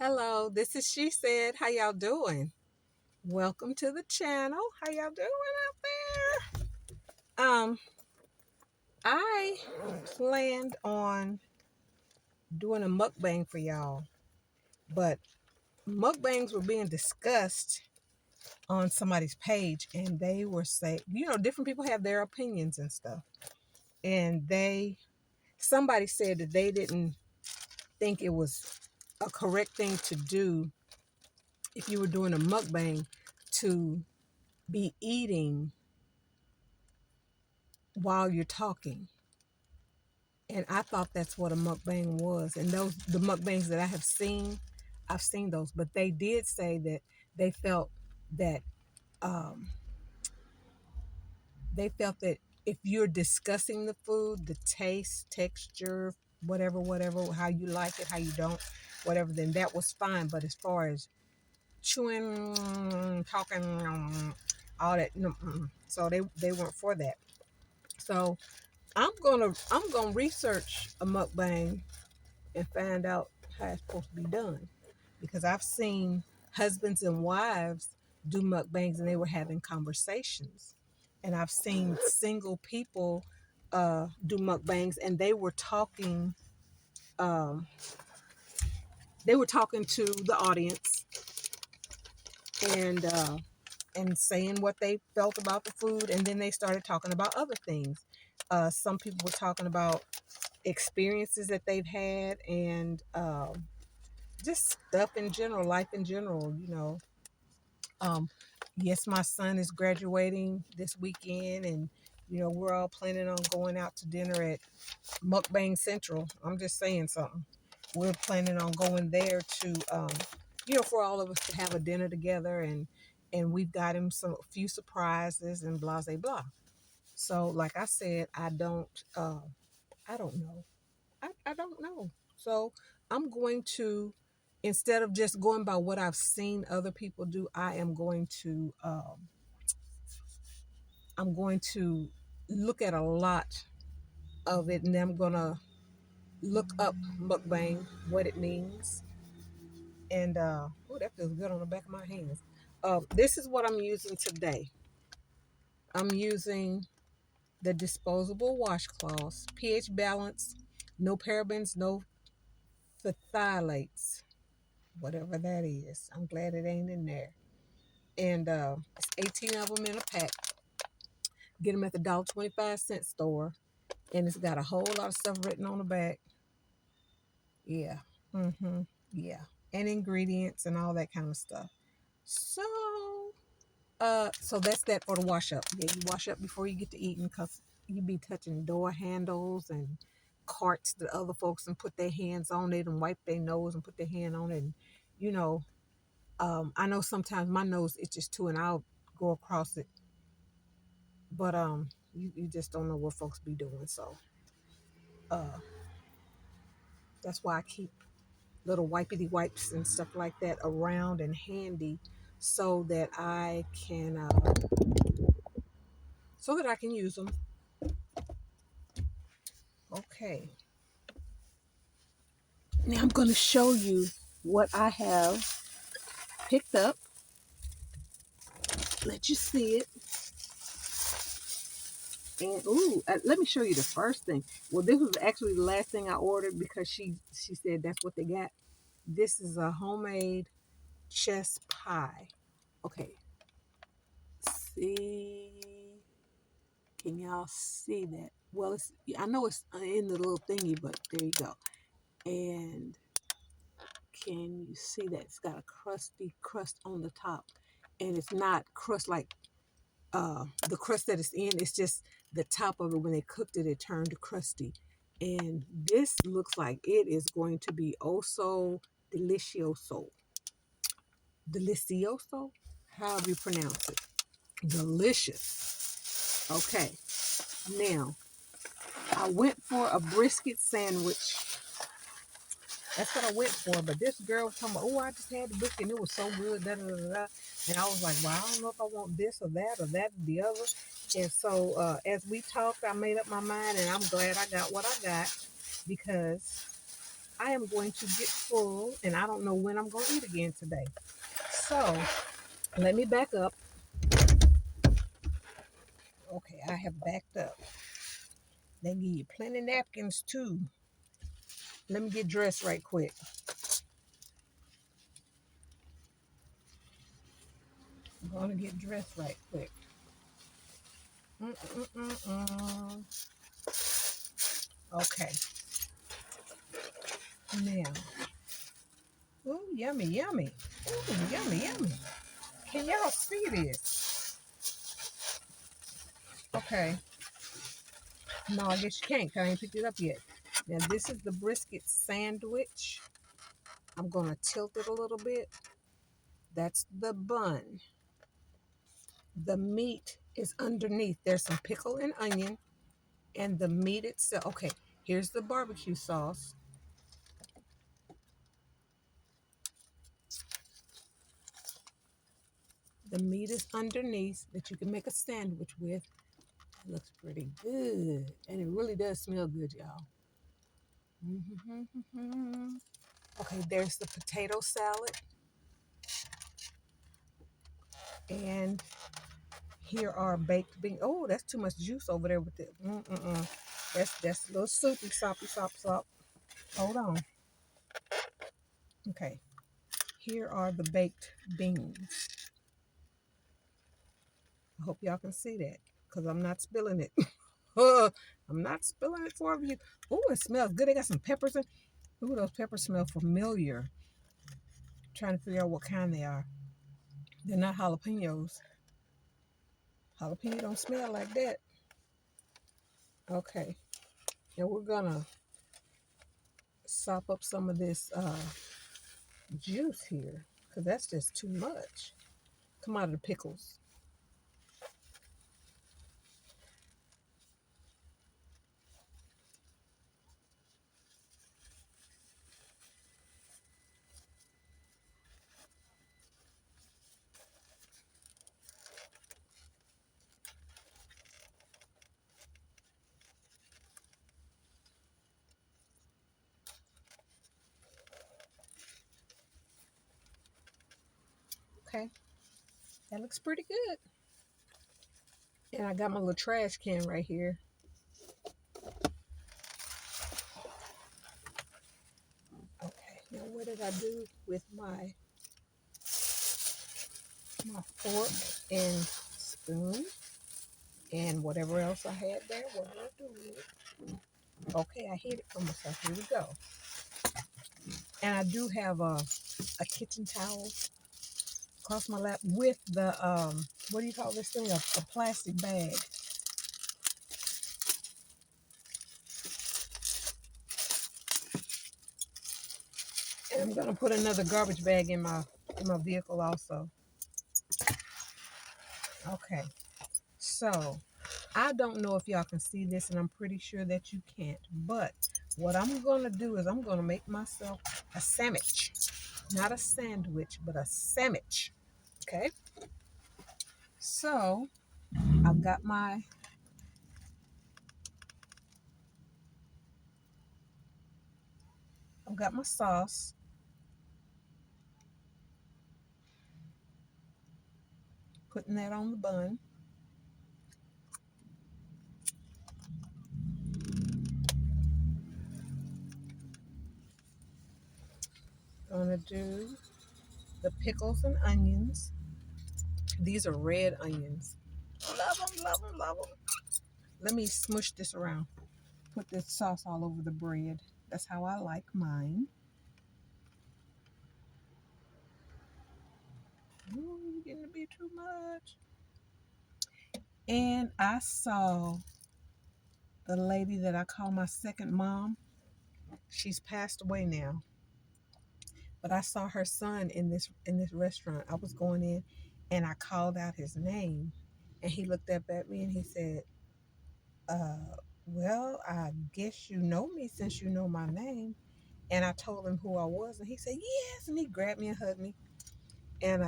Hello, this is She Said. How y'all doing? Welcome to the channel. How y'all doing out there? I planned on doing a mukbang for y'all, but mukbangs were being discussed on somebody's page, and they were saying, different people have their opinions and stuff. And somebody said that they didn't think it was a correct thing to do if you were doing a mukbang to be eating while you're talking. And I thought that's what a mukbang was. And the mukbangs that I have seen, I've seen those. But they did say that they felt that um, they felt that if you're discussing the food, the taste, texture, whatever, how you like it, how you don't, whatever, then that was fine. But as far as chewing, talking, all that, no, so they weren't for that. So I'm gonna research a mukbang and find out how it's supposed to be done, because I've seen husbands and wives do mukbangs and they were having conversations, and I've seen single people do mukbangs and um, they were talking to the audience and saying what they felt about the food, and then they started talking about other things. Some people were talking about experiences that they've had, and just stuff in general, life in general, Um, yes, my son is graduating this weekend, and we're all planning on going out to dinner at Mukbang Central. I'm just saying something. We're planning on going there to, for all of us to have a dinner together, and we've got him a few surprises and blah blah blah. So, like I said, I don't know. I don't know. So I'm going to, instead of just going by what I've seen other people do, I'm going to look at a lot of it, and I'm gonna look up mukbang, what it means, and oh, that feels good on the back of my hands. This is what I'm using today. I'm using the disposable washcloths, pH balance, no parabens, no phthalates, whatever that is. I'm glad it ain't in there. And it's 18 of them in a pack. Get them at the $1.25 store, and it's got a whole lot of stuff written on the back. Yeah. Yeah. And ingredients and all that kind of stuff. So, so that's that for the wash up. Yeah, you wash up before you get to eating, because you be touching door handles and carts that other folks and put their hands on it and wipe their nose and put their hand on it. And, you know, I know sometimes my nose itches too, and I'll go across it. But you just don't know what folks be doing. So uh, that's why I keep little wipey wipes and stuff like that around and handy, so that I can use them. Okay, now I'm going to show you what I have picked up. Let you see it. And let me show you the first thing. Well, this was actually the last thing I ordered, because she said that's what they got. This is a homemade chess pie. Okay, see, can y'all see that? Well, I know it's in the little thingy, but there you go. And can you see that it's got a crusty crust on the top? And it's not crust like the crust that it's in. It's just the top of it. When they cooked it, it turned crusty. And this looks like it is going to be oh so delicioso. Delicioso? However you pronounce it. Delicious. Okay. Now, I went for a brisket sandwich. That's what I went for. But this girl was talking about, oh, I just had the brisket and it was so good. Da, da, da, da. And I was like, well, I don't know if I want this or that or the other. And so as we talked, I made up my mind, and I'm glad I got what I got, because I am going to get full, and I don't know when I'm going to eat again today. So let me back up. Okay, I have backed up. They give you plenty of napkins too. Let me get dressed right quick. I'm going to get dressed right quick. Mm-mm-mm-mm. Okay. Now. Ooh, yummy, yummy. Ooh, yummy, yummy. Can y'all see this? Okay. No, I guess you can't because I ain't picked it up yet. Now, this is the brisket sandwich. I'm going to tilt it a little bit. That's the bun. The meat is underneath. There's some pickle and onion and the meat itself. Okay, here's the barbecue sauce. The meat is underneath that you can make a sandwich with. It looks pretty good. And it really does smell good, y'all. Okay, there's the potato salad. And here are baked beans. Oh, that's too much juice over there with it. That's a little soupy, soppy, sop. Hold on. Okay, here are the baked beans. I hope y'all can see that because I'm not spilling it. I'm not spilling it for you. Oh, it smells good. They got some peppers in. Ooh, those peppers smell familiar. I'm trying to figure out what kind they are. They're not jalapenos. Jalapeno don't smell like that. Okay. And we're gonna sop up some of this juice here because that's just too much. Come out of the pickles. Okay. That looks pretty good. And I got my little trash can right here. Okay. Now what did I do with my fork and spoon and whatever else I had there? What did I do with it? Okay, I hid it from myself. Here we go. And I do have a kitchen towel across my lap with the what do you call this thing? A plastic bag. And I'm gonna put another garbage bag in my vehicle also. Okay, so I don't know if y'all can see this, and I'm pretty sure that you can't. But what I'm gonna do is I'm gonna make myself a sandwich, not a sandwich, but a sandwich. Okay. So I've got my sauce. Putting that on the bun. Gonna do the pickles and onions. These are red onions. Love them, love them, love them. Let me smush this around. Put this sauce all over the bread. That's how I like mine. Ooh, getting to be too much. And I saw the lady that I call my second mom. She's passed away now. But I saw her son in this restaurant. I was going in and I called out his name. And he looked up at me and he said, well, I guess you know me since you know my name. And I told him who I was, and he said, yes. And he grabbed me and hugged me. And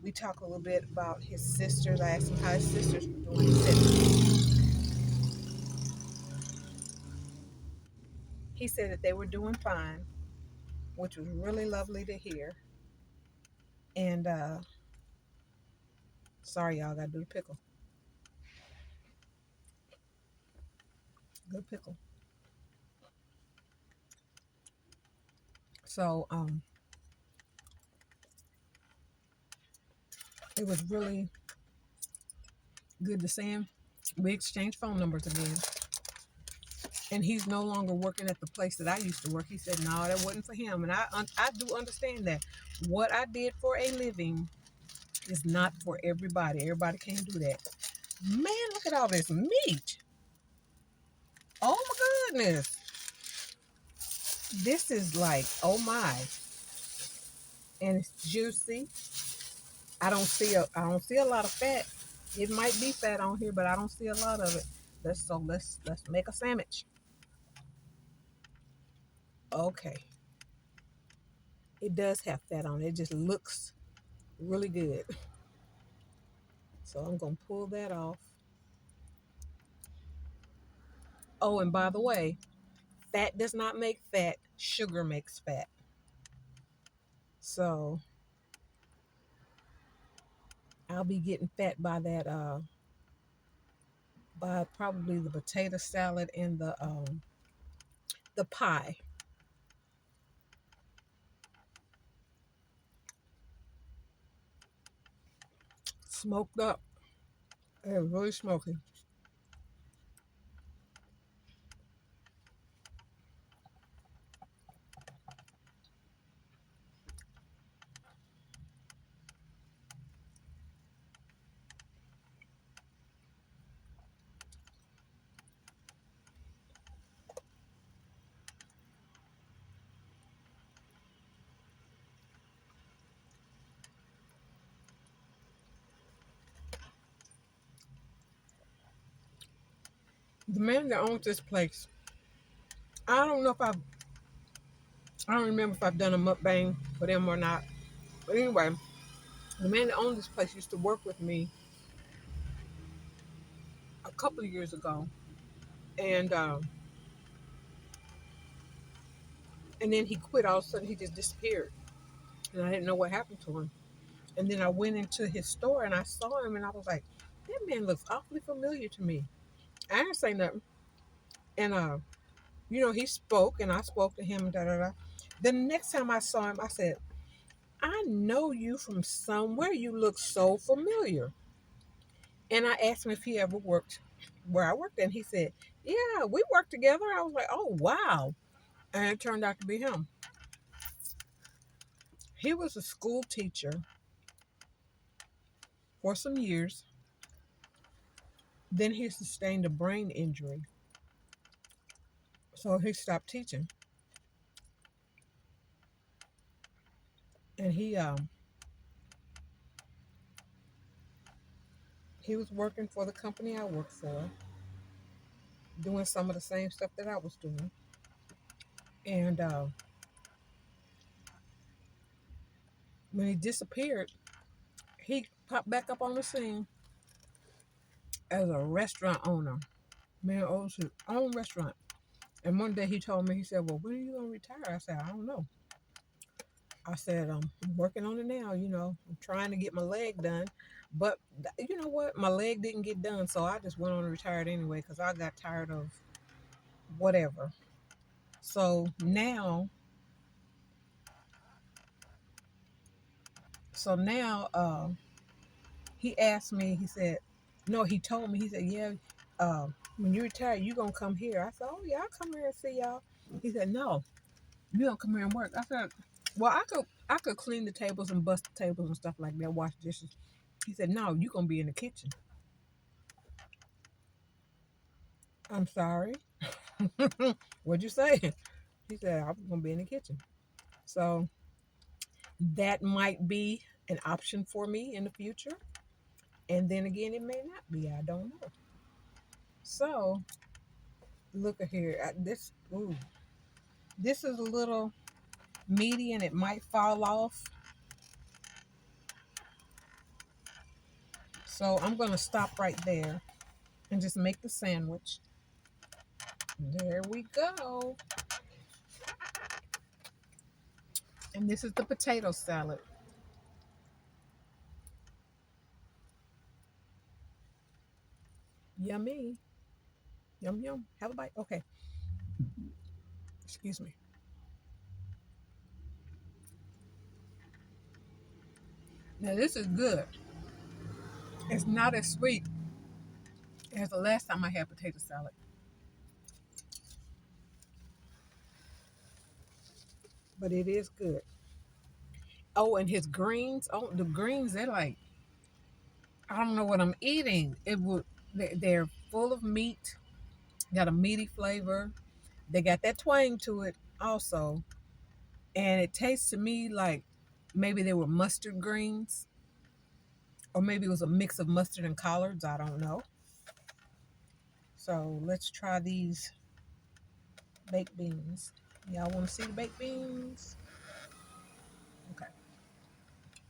we talked a little bit about his sisters. I asked him how his sisters were doing. he said that they were doing fine, which was really lovely to hear. And sorry, y'all, gotta do the pickle. Good pickle. So it was really good to see him. We exchanged phone numbers again. And he's no longer working at the place that I used to work. He said, no, that wasn't for him. And I do understand that. What I did for a living is not for everybody. Everybody can't do that. Man, look at all this meat. Oh my goodness. This is like, oh my. And it's juicy. I don't see a lot of fat. It might be fat on here, but I don't see a lot of it. Let's make a sandwich. Okay. It does have fat on it. It just looks really good. So I'm gonna pull that off. Oh, and by the way, fat does not make fat. Sugar makes fat. So I'll be getting fat by that by probably the potato salad and the pie. Smoked up. It was really smoky. The man that owns this place, I don't know if I don't remember if I've done a mukbang for them or not. But anyway, the man that owned this place used to work with me a couple of years ago, and and then he quit. All of a sudden, he just disappeared, and I didn't know what happened to him. And then I went into his store and I saw him, and I was like, "That man looks awfully familiar to me." I didn't say nothing, and he spoke, and I spoke to him. Da da da. The next time I saw him, I said, "I know you from somewhere. You look so familiar." And I asked him if he ever worked where I worked, and he said, "Yeah, we worked together." I was like, "Oh wow!" And it turned out to be him. He was a school teacher for some years. Then he sustained a brain injury, so he stopped teaching, and he was working for the company I worked for, doing some of the same stuff that I was doing. And when he disappeared, he popped back up on the scene as a restaurant owner. Man owns his own restaurant. And one day he told me, he said, "Well, when are you going to retire?" I said, "I don't know." I said, "I'm working on it now. I'm trying to get my leg done. But you know what? My leg didn't get done, so I just went on and retired anyway because I got tired of whatever." So now, he asked me, he said, no, he told me, he said, "Yeah, when you retire, you going to come here." I said, "Oh, yeah, I'll come here and see y'all." He said, "No, you don't come here and work." I said, "Well, I could clean the tables and bust the tables and stuff like that, wash dishes." He said, "No, you going to be in the kitchen." I'm sorry. What'd you say? He said, "I'm going to be in the kitchen." So that might be an option for me in the future. And then again, it may not be. I don't know. So look at here. This is a little meaty and it might fall off. So I'm going to stop right there and just make the sandwich. There we go. And this is the potato salad. Yummy. Yum, yum. Have a bite. Okay. Excuse me. Now, this is good. It's not as sweet as the last time I had potato salad, but it is good. Oh, and his greens. Oh, the greens, they're like, I don't know what I'm eating. They're full of meat, got a meaty flavor. They got that twang to it also. And it tastes to me like maybe they were mustard greens, or maybe it was a mix of mustard and collards. I don't know. So let's try these baked beans. Y'all want to see the baked beans? Okay,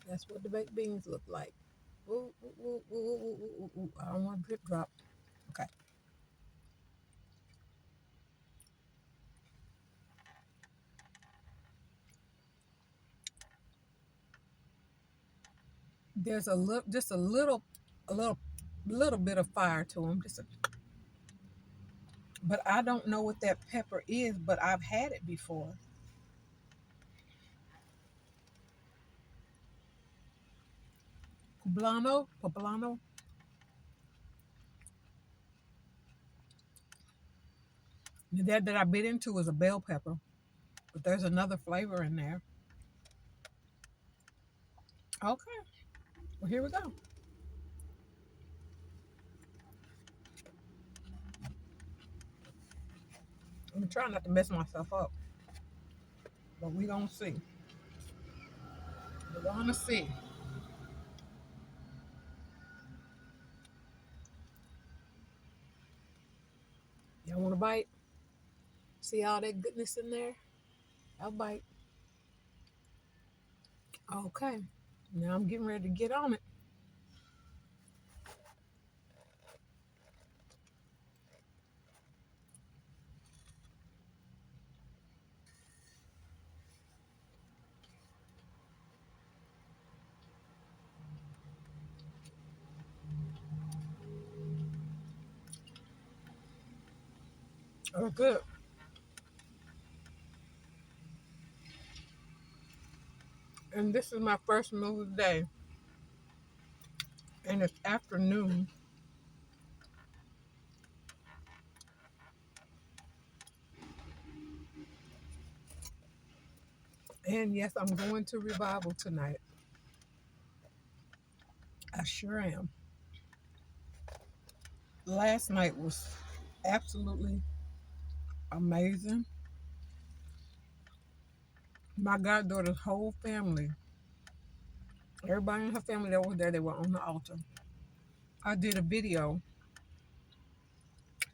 that's what the baked beans look like. Ooh, ooh, ooh, ooh, ooh, ooh, ooh, ooh. I don't want to drip drop. Okay. There's a little, just a little bit of fire to them. But I don't know what that pepper is. But I've had it before. Poblano. That I bit into was a bell pepper, but there's another flavor in there. Okay, well here we go. I'm trying not to mess myself up, but we gonna see. We're gonna see. Y'all want to bite? See all that goodness in there? I'll bite. Okay. Now I'm getting ready to get on it. Oh, good. And this is my first meal of the day, and it's afternoon. And yes, I'm going to revival tonight. I sure am. Last night was absolutely amazing. My goddaughter's whole family, everybody in her family that was there, they were on the altar. I did a video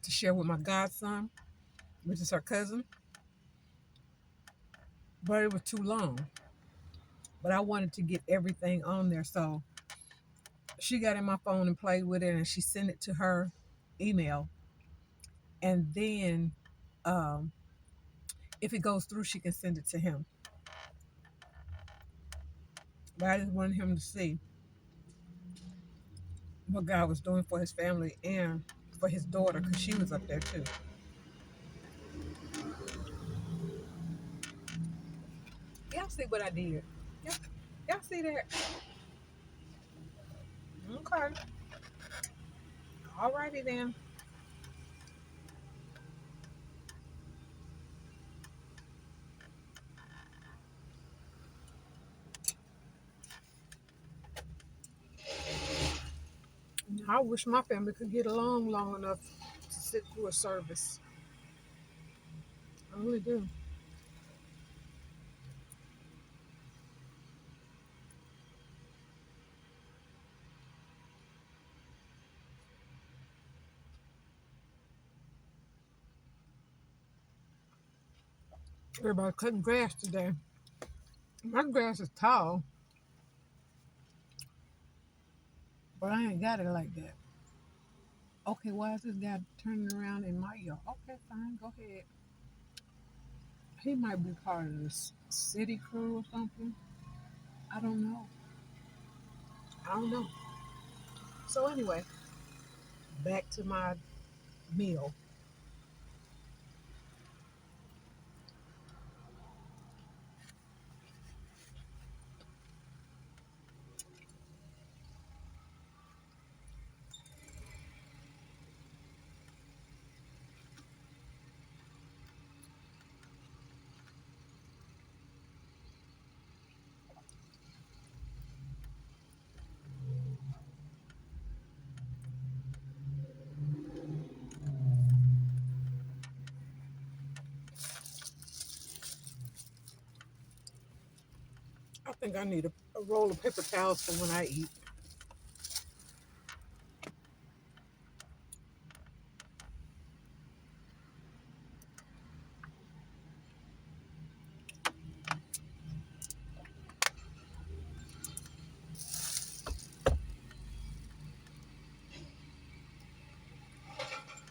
to share with my godson, which is her cousin, but it was too long. But I wanted to get everything on there, so she got in my phone and played with it, and she sent it to her email. And then, um, if it goes through, she can send it to him. But I just wanted him to see what God was doing for his family and for his daughter, because she was up there too. Y'all see what I did? Y'all, y'all see that? Okay. Alrighty then. I wish my family could get along long enough to sit through a service. I really do. Everybody cutting grass today. My grass is tall, but I ain't got it like that. Okay, why is this guy turning around in my yard? Okay, fine, go ahead. He might be part of this city crew or something. I don't know. I don't know. So anyway, back to my meal. I think I need a roll of paper towels for when I eat.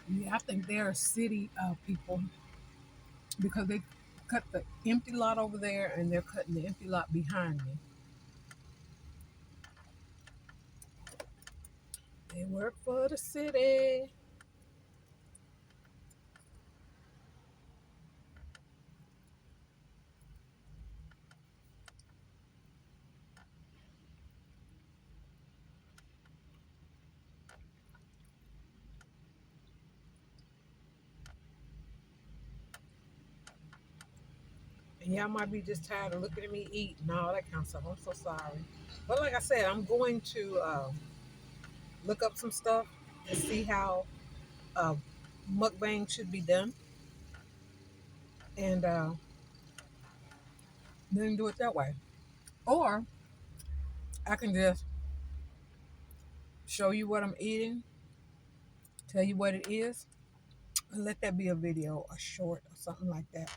Yeah, I think they're city people because they cut the empty lot over there and they're cutting the empty lot behind me. They work for the city. And y'all might be just tired of looking at me eat and all that kind of stuff. I'm so sorry. But like I said, I'm going to look up some stuff and see how uh, mukbang should be done. And then do it that way. Or I can just show you what I'm eating, tell you what it is, and let that be a video, a short, or something like that.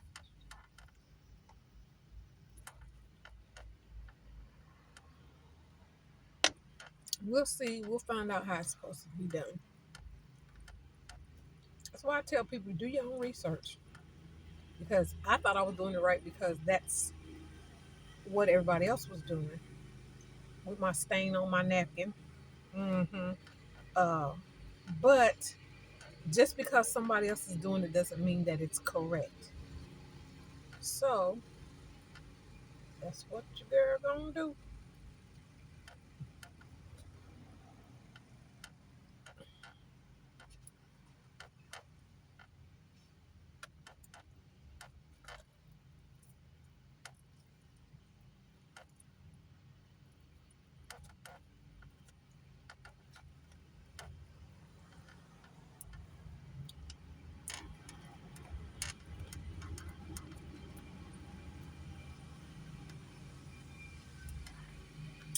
We'll see. We'll find out how it's supposed to be done. That's why I tell people do your own research. Because I thought I was doing it right because that's what everybody else was doing with my stain on my napkin. hmm Uh, but just because somebody else is doing it doesn't mean that it's correct. So that's what your girl gonna do.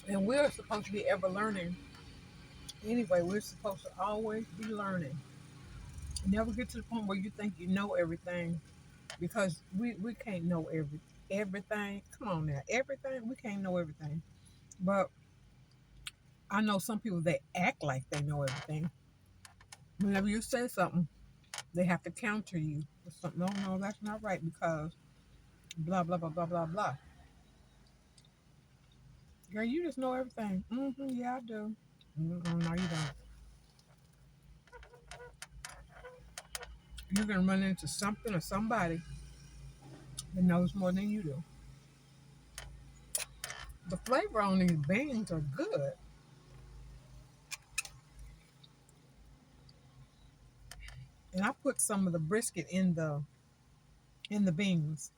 And we're supposed to be ever learning. Anyway, we're supposed to always be learning. Never get to the point where you think you know everything because we can't know everything. Come on now, everything we can't know everything. But I know some people that act like they know everything. Whenever you say something, they have to counter you with something. No, no, that's not right because blah blah blah blah blah blah. Girl, you just know everything. Yeah, I do. No, you don't. You're gonna run into something or somebody that knows more than you do. The flavor on these beans are good, and I put some of the brisket in the beans.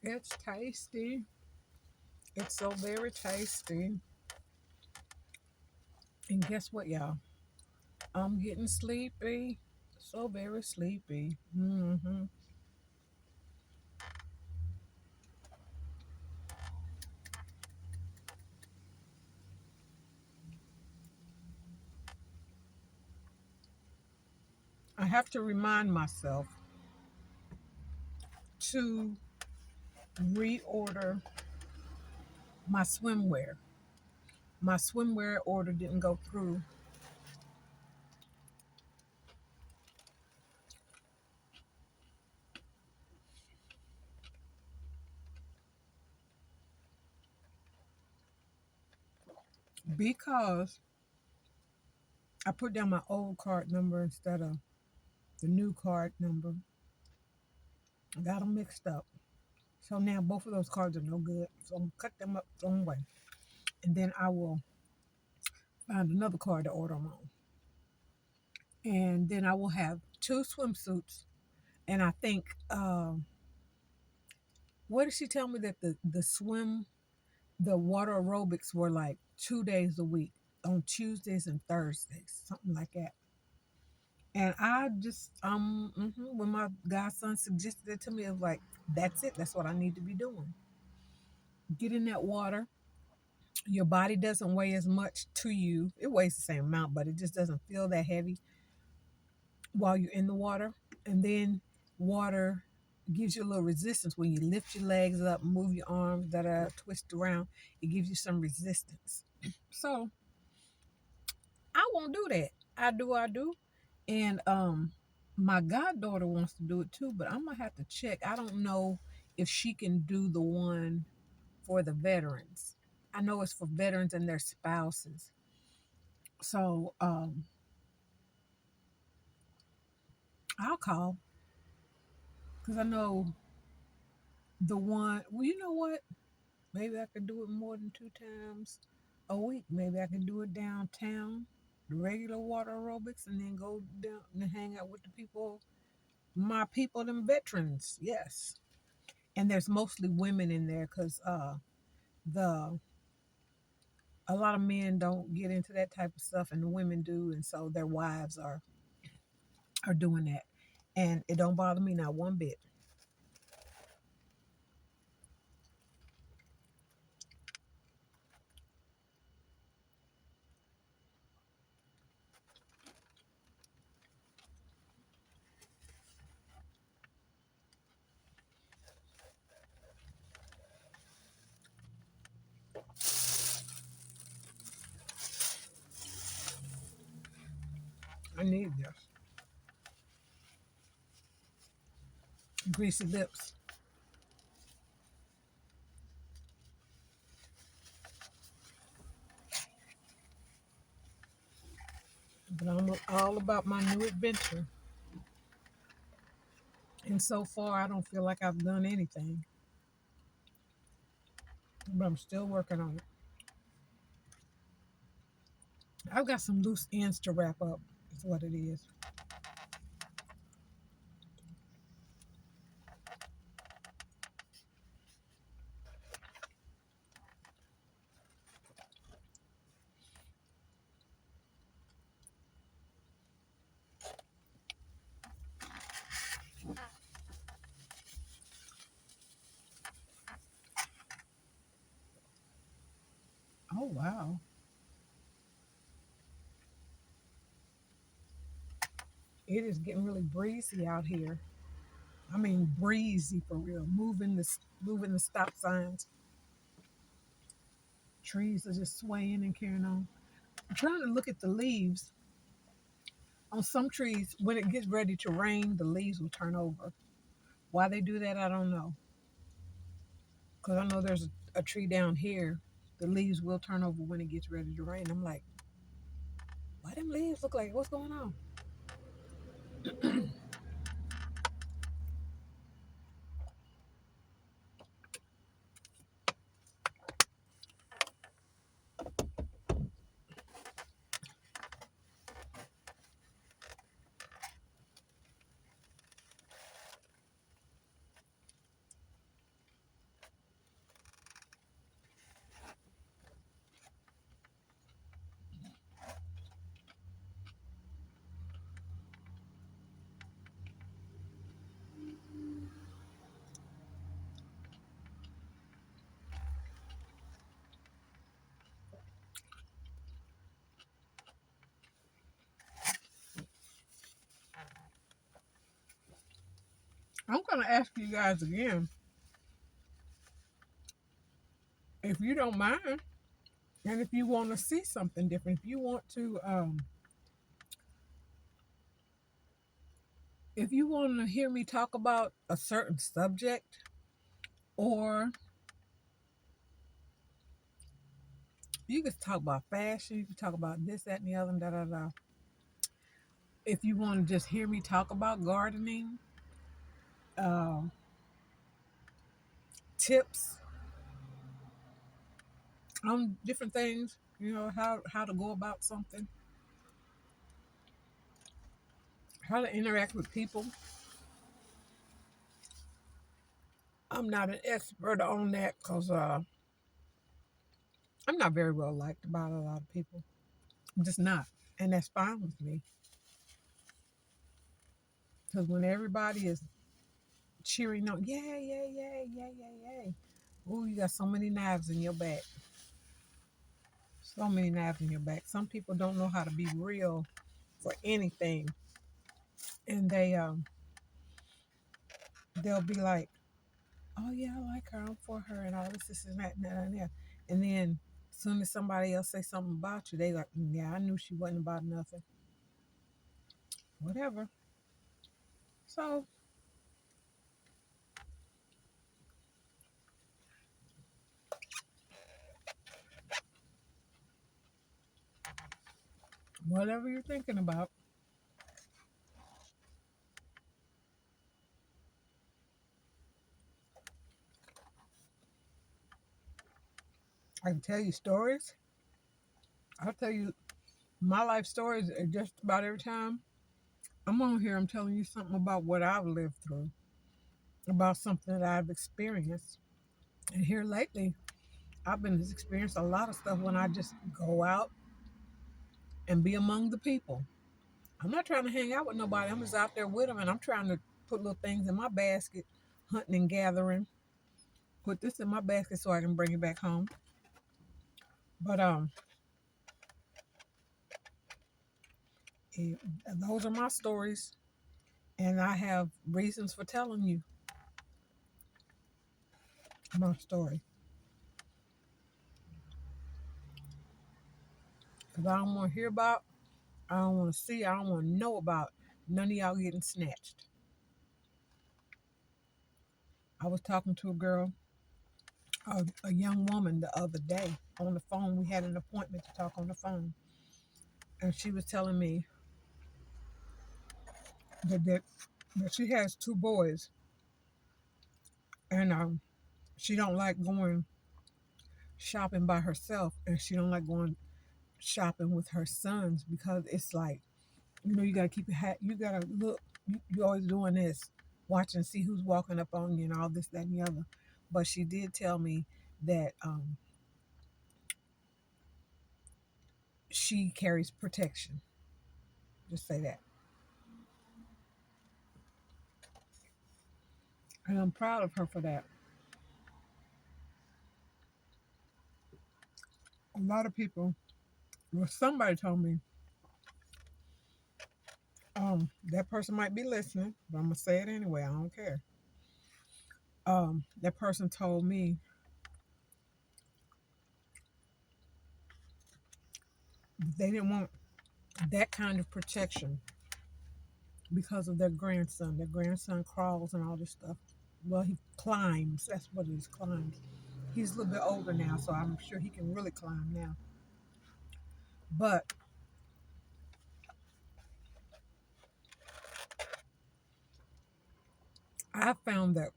It's tasty. It's so very tasty. And guess what, y'all? I'm getting sleepy. So very sleepy. I have to remind myself to reorder my swimwear. My swimwear order didn't go through because I put down my old card number instead of the new card number. I got them mixed up. So now both of those cards are no good. So I'm gonna cut them up, throw them away. And then I will find another card to order them on. And then I will have two swimsuits. And I think, what did she tell me that the water aerobics were like 2 days a week on Tuesdays and Thursdays, something like that. And I just, when my godson suggested it to me, I was like, that's it. That's what I need to be doing. Get in that water. Your body doesn't weigh as much to you. It weighs the same amount, but it just doesn't feel that heavy while you're in the water. And then water gives you a little resistance when you lift your legs up, move your arms that are twist around. It gives you some resistance. So I won't do that. I do. And my goddaughter wants to do it too, but I'm gonna have to check. I don't know if she can do the one for the veterans. I know it's for veterans and their spouses. So I'll call because I know the one. Well, you know what? Maybe I could do it more than 2 times a week. Maybe I could do it downtown, the regular water aerobics, and then go down and hang out with the people, my people, them veterans. Yes, and there's mostly women in there because the a lot of men don't get into that type of stuff, and the women do, and so their wives are doing that, and it don't bother me not one bit. I need this greasy lips, but I'm all about my new adventure. And so far, I don't feel like I've done anything, but I'm still working on it. I've got some loose ends to wrap up, is what it is. Oh, wow. It is getting really breezy out here. I mean, breezy for real. Moving the stop signs. Trees are just swaying and carrying on. I'm trying to look at the leaves. On some trees, when it gets ready to rain, the leaves will turn over. Why they do that, I don't know. Because I know there's a tree down here. The leaves will turn over when it gets ready to rain. I'm like, why them leaves look like, what's going on? I'm going to ask you guys again if you don't mind, and if you want to see something different, if you want to hear me talk about a certain subject, or you can talk about fashion, you can talk about this, that, and the other, and da da da. If you want to just hear me talk about gardening, uh, tips on different things, how to go about something, how to interact with people. I'm not an expert on that because I'm not very well liked by a lot of people. I'm just not, and that's fine with me. Because when everybody is cheering on, yeah, yeah, yeah, yeah, yeah, yeah. Oh, you got so many knives in your back. So many knives in your back. Some people don't know how to be real for anything, and they'll be like, "Oh yeah, I like her. I'm for her," and all this and that, and that, and that. And then, as soon as somebody else say something about you, they like, "Yeah, I knew she wasn't about nothing." Whatever. So, whatever you're thinking about, I can tell you stories. I'll tell you my life stories just about every time I'm on here. I'm telling you something about what I've lived through, about something that I've experienced. And here lately, I've been experiencing a lot of stuff when I just go out and be among the people. I'm not trying to hang out with nobody. I'm just out there with them, and I'm trying to put little things in my basket, hunting and gathering. Put this in my basket so I can bring it back home. But eh, those are my stories, and I have reasons for telling you my story. Because I don't want to hear about, I don't want to see, I don't want to know about none of y'all getting snatched. I was talking to a girl, a young woman, the other day on the phone. We had an appointment to talk on the phone, and she was telling me that she has two boys, and she don't like going shopping by herself, and she don't like going shopping with her sons because it's like, you gotta keep your hat, you gotta look, you always doing this, watch and see who's walking up on you and all this, that, and the other. But she did tell me that she carries protection. Just say that. And I'm proud of her for that. A lot of people, well, somebody told me, that person might be listening, but I'm gonna say it anyway. I don't care. That person told me they didn't want that kind of protection because of their grandson. Their grandson crawls and all this stuff. Well, he climbs. That's what he climbs. He's a little bit older now, so I'm sure he can really climb now. But I found that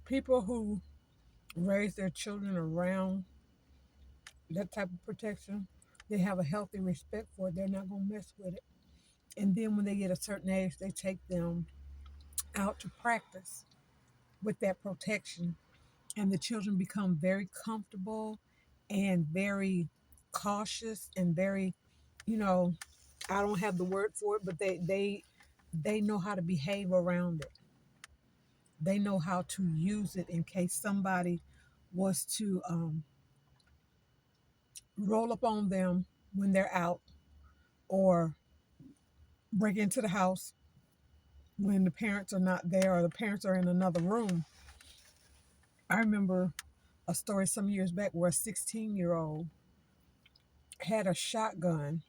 people who raise their children around that type of protection, they have a healthy respect for it. They're not going to mess with it. And then when they get a certain age, they take them out to practice with that protection. And the children become very comfortable and very cautious and very, you know, I don't have the word for it, but they know how to behave around it. They know how to use it in case somebody was to roll up on them when they're out, or break into the house when the parents are not there or the parents are in another room. I remember a story some years back where a 16-year-old had a shotgun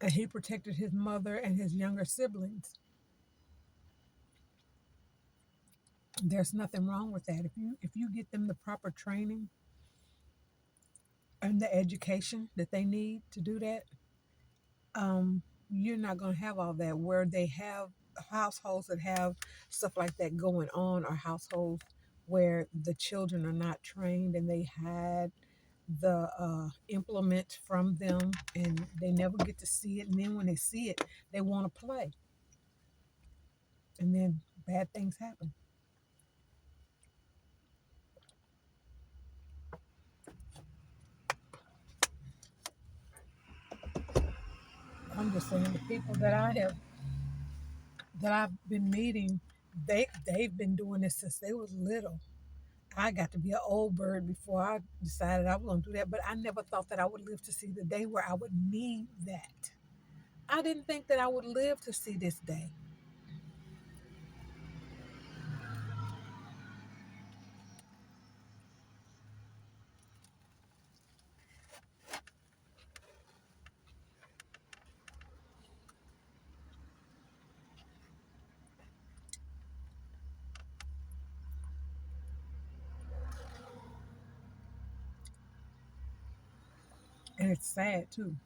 and he protected his mother and his younger siblings. There's nothing wrong with that. If you get them the proper training and the education that they need to do that, you're not going to have all that. Where they have households that have stuff like that going on, or households where the children are not trained and they had the implement from them and they never get to see it. And then when they see it, they want to play. And then bad things happen. I'm just saying the people that I've been meeting, they've been doing this since they was little. I got to be an old bird before I decided I was going to do that, but I never thought that I would live to see the day where I would need that. I didn't think that I would live to see this day. And it's sad too.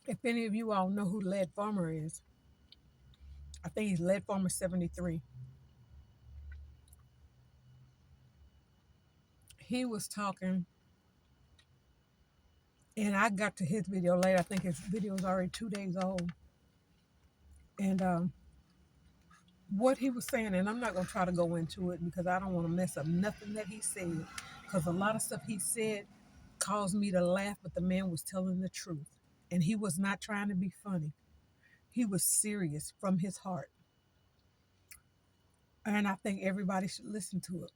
If any of you all know who Lead Farmer is, I think he's Lead Farmer 73. He was talking, and I got to his video late. I think his video is already 2 days old. And what he was saying, and I'm not going to try to go into it because I don't want to mess up nothing that he said, because a lot of stuff he said caused me to laugh, but the man was telling the truth. And he was not trying to be funny. He was serious from his heart. And I think everybody should listen to it.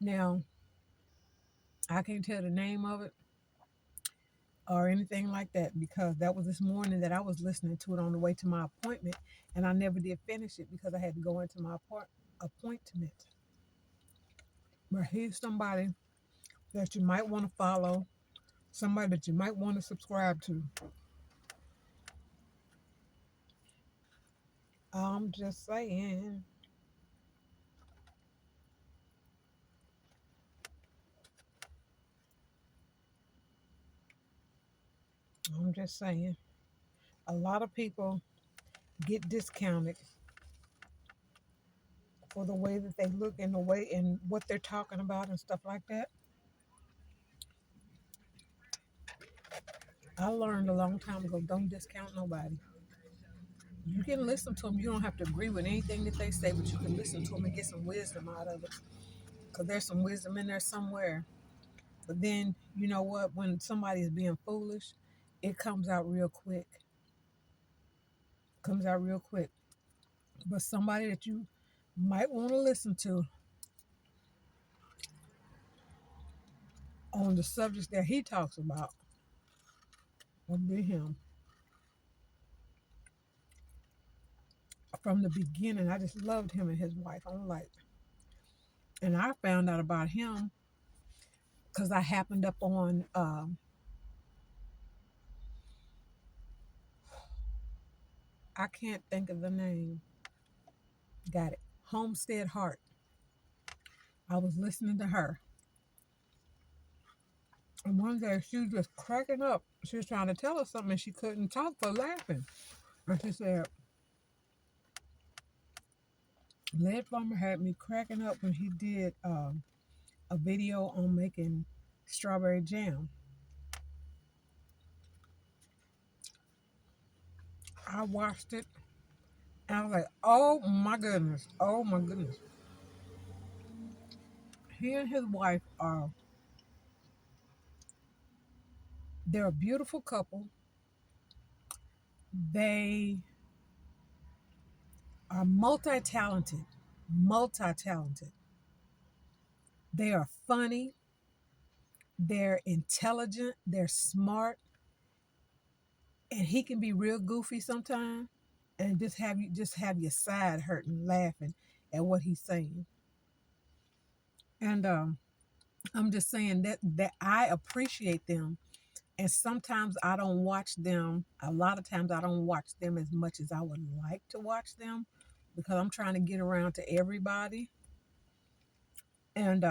Now, I can't tell the name of it or anything like that because that was this morning that I was listening to it on the way to my appointment, and I never did finish it because I had to go into my appointment. But he's somebody that you might want to follow, somebody that you might want to subscribe to. I'm just saying. I'm just saying. A lot of people get discounted for the way that they look and the way and what they're talking about and stuff like that. I learned a long time ago, don't discount nobody. You can listen to them. You don't have to agree with anything that they say, but you can listen to them and get some wisdom out of it. Because there's some wisdom in there somewhere. But then, you know what? When somebody is being foolish, it comes out real quick. Comes out real quick. But somebody that you might want to listen to on the subjects that he talks about would be him. From the beginning, I just loved him and his wife. I'm like, and I found out about him because I happened up on, I can't think of the name. Got it. Homestead Heart. I was listening to her. And one day she was just cracking up. She was trying to tell us something and she couldn't talk for laughing. And she said, Lead Farmer had me cracking up when he did a video on making strawberry jam. I watched it and I was like, oh my goodness. Oh my goodness. He and his wife they're a beautiful couple. They are multi-talented. Multi-talented. They are funny. They're intelligent. They're smart. and he can be real goofy sometimes, and just have your side hurting, laughing at what he's saying. And I'm just saying that I appreciate them, and sometimes I don't watch them. A lot of times I don't watch them as much as I would like to watch them because I'm trying to get around to everybody. And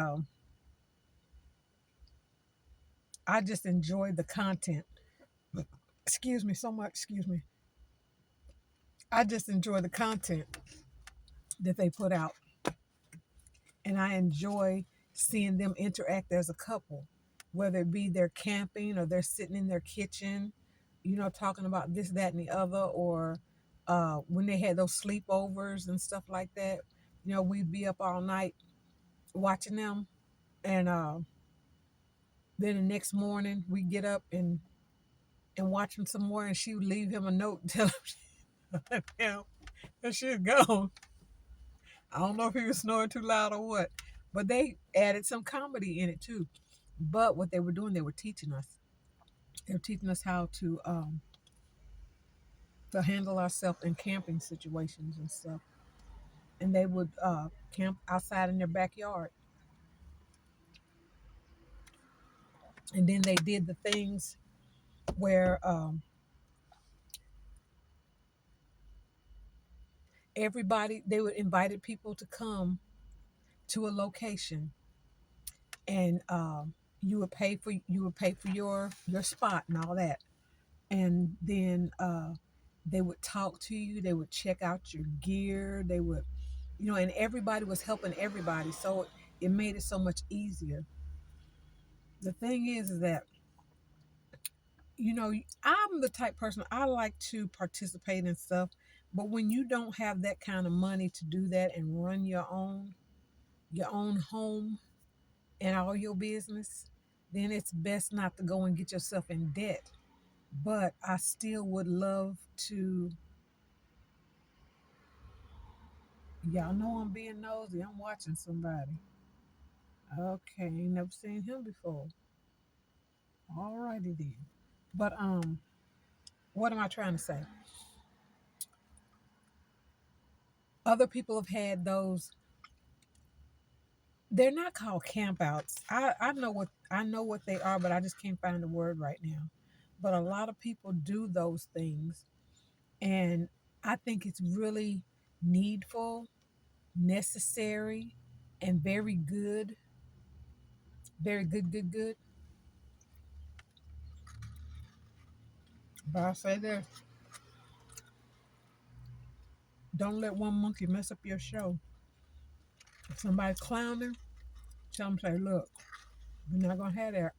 I just enjoy the content. Excuse me so much. Excuse me. I just enjoy the content that they put out, and I enjoy seeing them interact as a couple, whether it be they're camping or they're sitting in their kitchen, talking about this, that, and the other, or when they had those sleepovers and stuff like that. We'd be up all night watching them, and then the next morning we get up and watch him some more, and she would leave him a note and tell him that she'd gone. I don't know if he was snoring too loud or what, but they added some comedy in it too. But what they were doing, they were teaching us. They were teaching us how to handle ourselves in camping situations and stuff. And they would camp outside in their backyard. And then they did the things where they would invited people to come to a location, and you would pay for your spot and all that, and then they would talk to you, they would check out your gear, they would, and everybody was helping everybody, so it made it so much easier. The thing is that, I'm the type person, I like to participate in stuff, but when you don't have that kind of money to do that and run your own home and all your business, then it's best not to go and get yourself in debt. But I still would love to. Y'all know I'm being nosy. I'm watching somebody. Okay, ain't never seen him before. Alrighty then. But what am I trying to say? Other people have had those. They're not called campouts. I know what they are, but I just can't find the word right now. But a lot of people do those things, and I think it's really needful, necessary, and very good. Very good, good, good. But I say this: don't let one monkey mess up your show. If somebody's clowning, tell them, say, look, we're not gonna have that.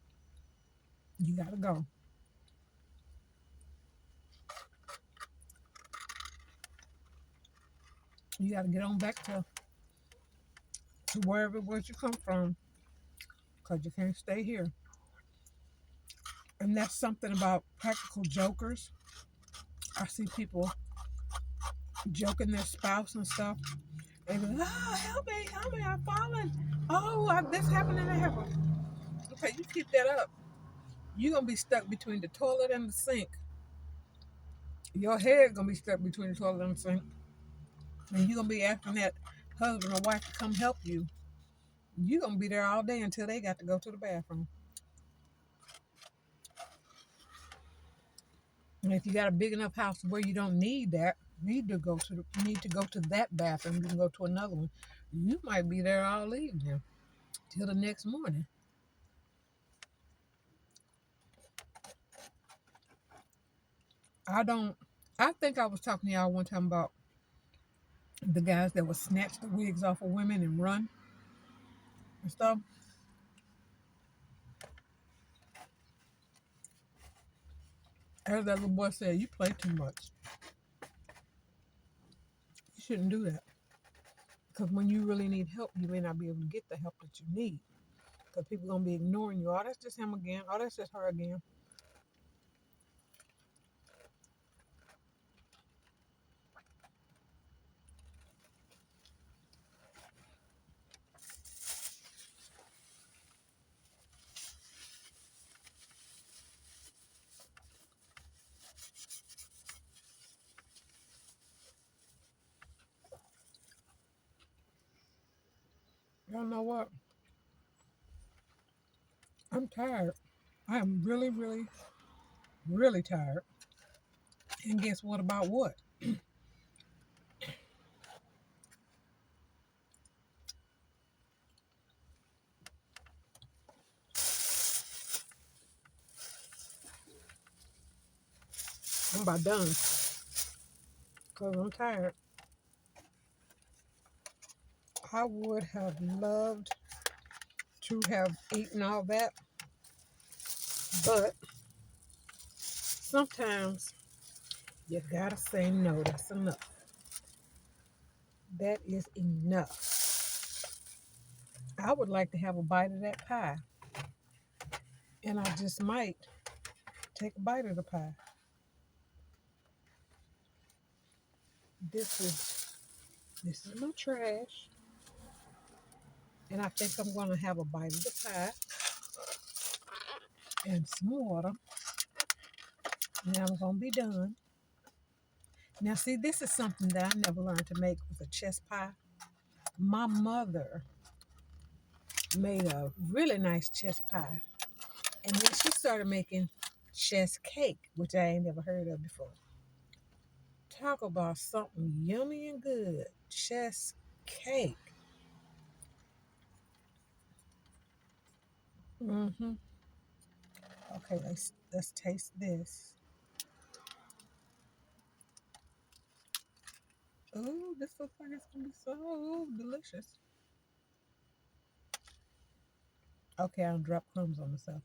You gotta go. You gotta get on back to wherever it was you come from, because you can't stay here. And that's something about practical jokers. I see people joking their spouse and stuff. They go, oh, help me, I'm falling. Oh, this happened and that happened. Okay, you keep that up. You're gonna be stuck between the toilet and the sink. Your head gonna be stuck between the toilet and the sink. And you're gonna be asking that husband or wife to come help you. You're gonna be there all day until they got to go to the bathroom. And if you got a big enough house where you don't need to go to that bathroom, you can go to another one. You might be there all evening till the next morning. I don't. I think I was talking to y'all one time about the guys that would snatch the wigs off of women and run and stuff. As that little boy said, you play too much. You shouldn't do that. Because when you really need help, you may not be able to get the help that you need. Because people are going to be ignoring you. Oh, that's just him again. Oh, that's just her again. Y'all know what? I'm tired. I am really, really, really tired. And guess what about what? I'm about done because I'm tired. I would have loved to have eaten all that, but sometimes you gotta say no. That's enough. That is enough. I would like to have a bite of that pie, and I just might take a bite of the pie. This is this is my trash, and I think I'm gonna have a bite of the pie and some water, and I'm gonna be done. Now, see, this is something that I never learned to make with a chess pie. My mother made a really nice chess pie, and then she started making chess cake, which I ain't never heard of before. Talk about something yummy and good. Chess cake. Mm-hmm. Okay, let's taste this. Oh, this looks like it's gonna be so delicious. Okay, I'll drop crumbs on myself.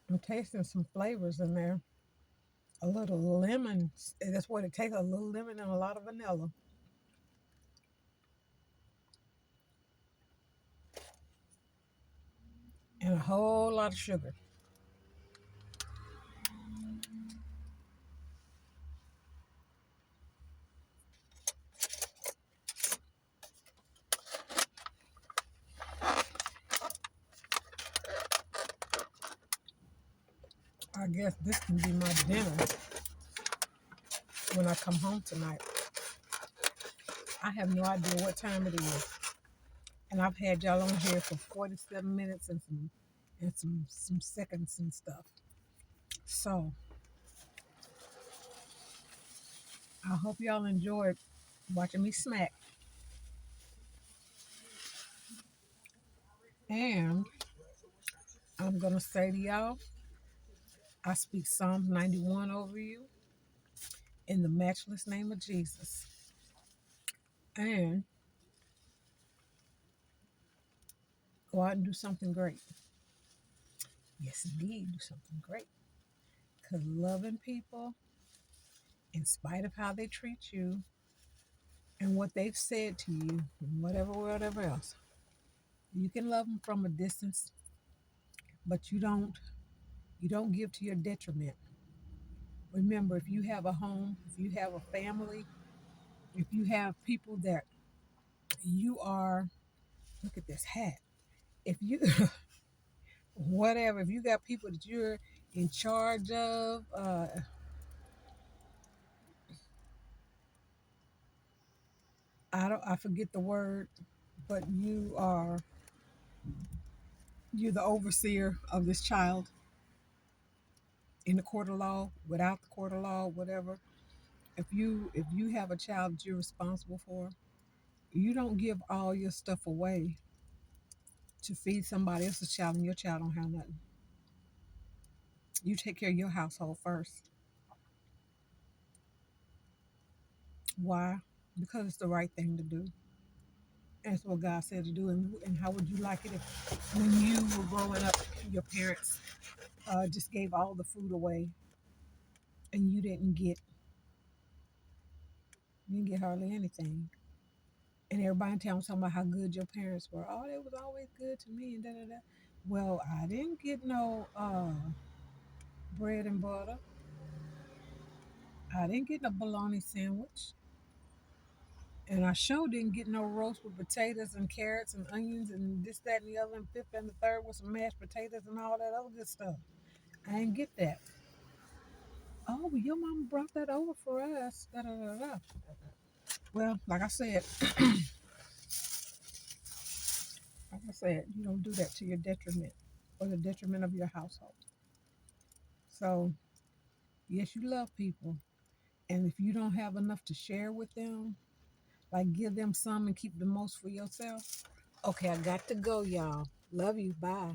I'm tasting some flavors in there. A little lemon. That's what it tastes. A little lemon and a lot of vanilla, and a whole lot of sugar. I guess this can be my dinner when I come home tonight. I have no idea what time it is, and I've had y'all on here for 47 minutes and some seconds and stuff. So I hope y'all enjoyed watching me smack. And I'm gonna say to y'all, I speak Psalms 91 over you in the matchless name of Jesus. And go out and do something great. Yes, indeed, do something great. Because loving people, in spite of how they treat you and what they've said to you, and whatever else, you can love them from a distance, but you don't give to your detriment. Remember, if you have a home, if you have a family, if you have people that you are, look at this hat. If you, whatever, if you got people that you're in charge of, I forget the word, but you're the overseer of this child in the court of law, without the court of law, whatever. If you have a child that you're responsible for, you don't give all your stuff away to feed somebody else's child and your child don't have nothing. You take care of your household first. Why? Because it's the right thing to do. And it's what God said to do. And how would you like it if when you were growing up, your parents just gave all the food away and you didn't get hardly anything. And everybody in town was talking about how good your parents were. Oh, they was always good to me and da da da. Well, I didn't get no bread and butter. I didn't get no bologna sandwich. And I sure didn't get no roast with potatoes and carrots and onions and this, that, and the other, and fifth and the third with some mashed potatoes and all that other good stuff. I didn't get that. Oh, well, your mama brought that over for us. Da, da, da, da. Well, like I said, you don't do that to your detriment or the detriment of your household. So, yes, you love people. And if you don't have enough to share with them, like give them some and keep the most for yourself. Okay, I got to go, y'all. Love you. Bye.